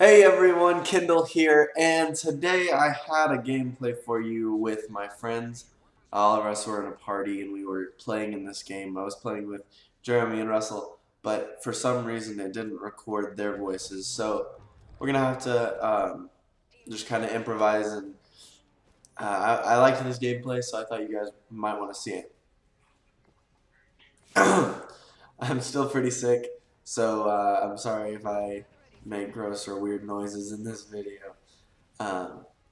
Hey everyone, Kendall here, and today I had a gameplay for you with my friends. All of us were in a party and we were playing in this game. I was playing with Jeremy and Russell, but for some reason it didn't record their voices, so we're gonna have to just kind of improvise. And I liked this gameplay, so I thought you guys might want to see it. I'm still pretty sick, so I'm sorry if I make gross or weird noises in this video.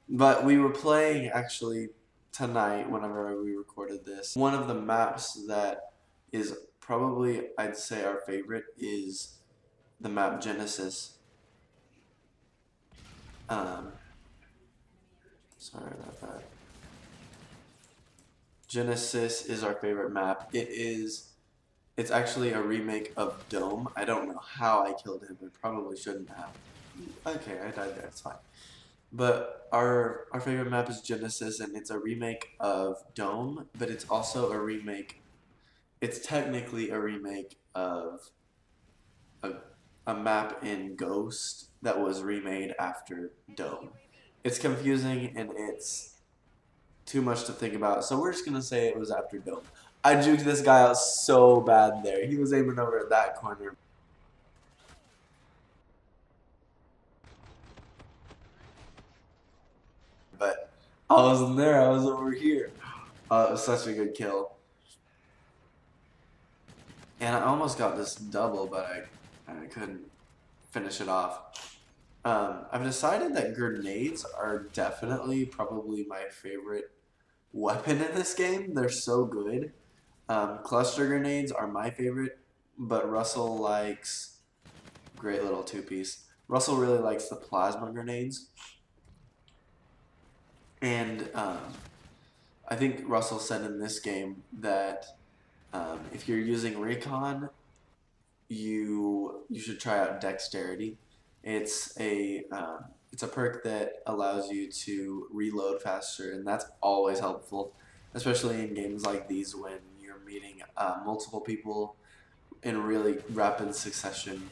But we were playing actually tonight whenever we recorded this. One of the maps that is probably, I'd say, our favorite is the map Genesis. Um, Sorry about that. Genesis is our favorite map. It's actually a remake of Dome. I don't know how I killed him. I probably shouldn't have. Okay, I died there. It's fine. But our favorite map is Genesis, and it's a remake of Dome, but it's also a remake. It's technically a remake of a, a map in Ghost that was remade after Dome. It's confusing and it's too much to think about, so we're just gonna say it was after Dome. I juked this guy out so bad there. He was aiming over at that corner. But I wasn't there, I was over here. It was such a good kill. And I almost got this double, but I couldn't finish it off. I've decided that grenades are definitely probably my favorite weapon in this game. They're so good. Cluster grenades are my favorite, but Russell likes great little two-piece. Russell really likes the plasma grenades. And I think Russell said in this game that if you're using Recon, you should try out Dexterity. It's a perk that allows you to reload faster, and that's always helpful, especially in games like these when you're meeting multiple people in really rapid succession.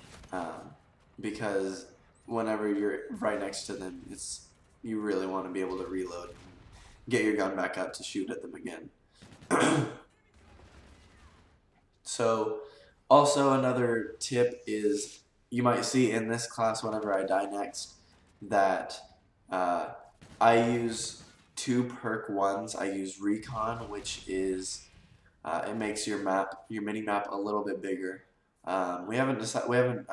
Because whenever you're right next to them, you really want to be able to reload and get your gun back up to shoot at them again. So, also another tip is you might see in this class whenever I die next that uh, I use two perk ones. I use Recon, which is it makes your mini map a little bit bigger. We haven't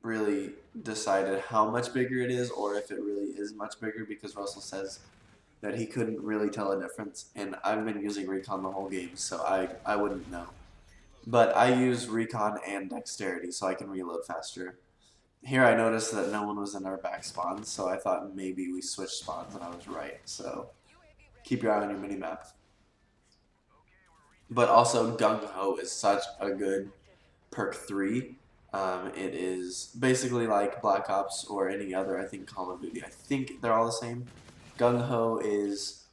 really decided how much bigger it is or if it really is much bigger because Russell says that he couldn't really tell a difference, and I've been using Recon the whole game, so I wouldn't know. But I use Recon and Dexterity so I can reload faster. Here I noticed that no one was in our back spawn, so I thought maybe we switched spawns, and I was right. So keep your eye on your minimap. But also Gung Ho is such a good perk 3. It is basically like Black Ops or any other, I think, Call of Duty. I think they're all the same. Gung Ho is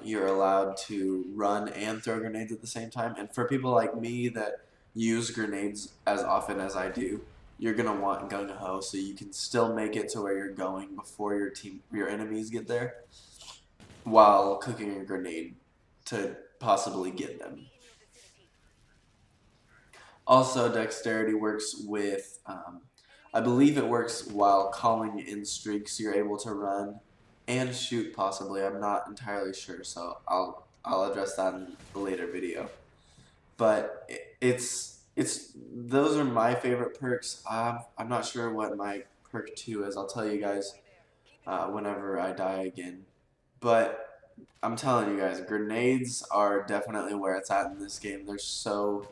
you're allowed to run and throw grenades at the same time. And for people like me that use grenades as often as I do, you're gonna want Gung Ho so you can still make it to where you're going before your enemies get there, while cooking a grenade to possibly get them. Also, Dexterity works with, I believe it works while calling in streaks. You're able to run and shoot possibly. I'm not entirely sure, so I'll address that in a later video. But it's those are my favorite perks. I'm not sure what my perk 2 is. I'll tell you guys whenever I die again. But I'm telling you guys, grenades are definitely where it's at in this game. They're so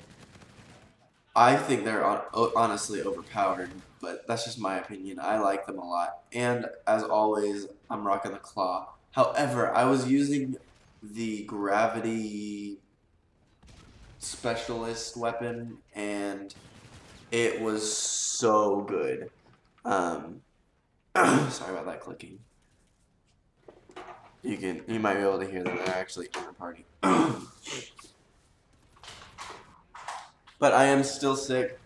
I think they're honestly overpowered, but that's just my opinion. I like them a lot. And as always, I'm rocking the claw. However, I was using the gravity specialist weapon, and it was so good. Sorry about that clicking. You might be able to hear them. They're actually in the party. But I am still sick.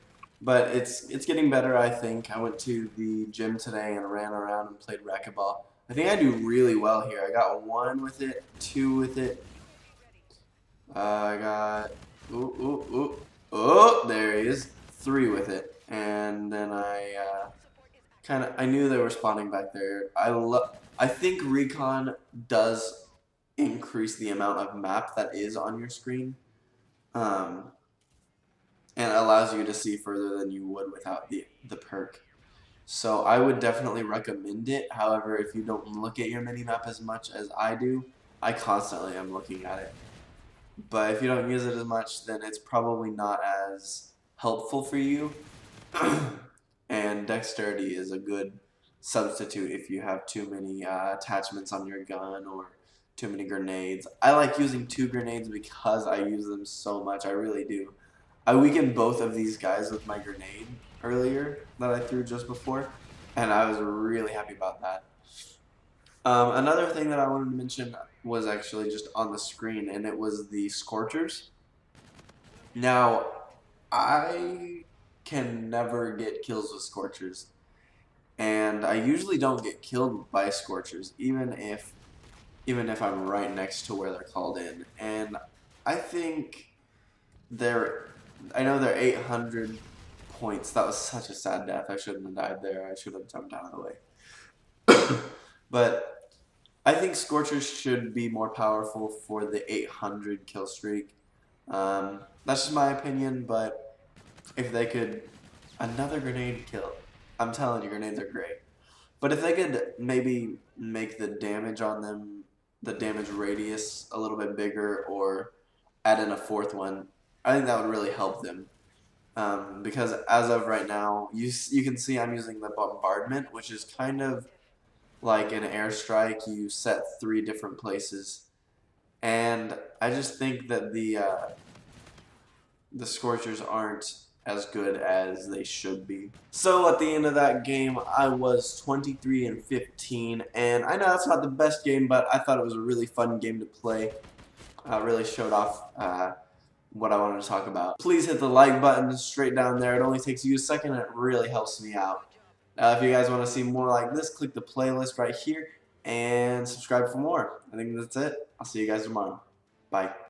But it's getting better, I think. I went to the gym today and ran around and played racquetball. I think I do really well here. I got 1 with it, 2 with it. I got ooh ooh ooh oh, there he is, 3 with it, and then I knew they were spawning back there. I think Recon does increase the amount of map that is on your screen. Um, and it allows you to see further than you would without the perk. So I would definitely recommend it. However, if you don't look at your minimap as much as I do, I constantly am looking at it. But if you don't use it as much, then it's probably not as helpful for you. And dexterity is a good substitute if you have too many attachments on your gun or too many grenades. I like using 2 grenades because I use them so much. I really do. I weakened both of these guys with my grenade earlier that I threw just before, and I was really happy about that. Another thing that I wanted to mention was actually just on the screen, and it was the Scorchers. Now, I can never get kills with Scorchers, and I usually don't get killed by Scorchers, even if I'm right next to where they're called in. And I think they're I know they're 800 points. That was such a sad death. I shouldn't have died there. I should have jumped out of the way. But I think Scorchers should be more powerful for the 800 kill streak. That's just my opinion, but if they could, another grenade kill. I'm telling you, grenades are great. But if they could maybe make the damage on them, the damage radius a little bit bigger, or add in a 4th one, I think that would really help them. Because as of right now, you can see I'm using the bombardment, which is kind of like an airstrike. You set 3 different places, and I just think that the Scorchers aren't as good as they should be. So at the end of that game, I was 23-15, and I know that's not the best game, but I thought it was a really fun game to play. Really showed off what I wanted to talk about. Please hit the like button straight down there. It only takes you a second, and it really helps me out. If you guys want to see more like this, click the playlist right here and subscribe for more. I think that's it. I'll see you guys tomorrow. Bye.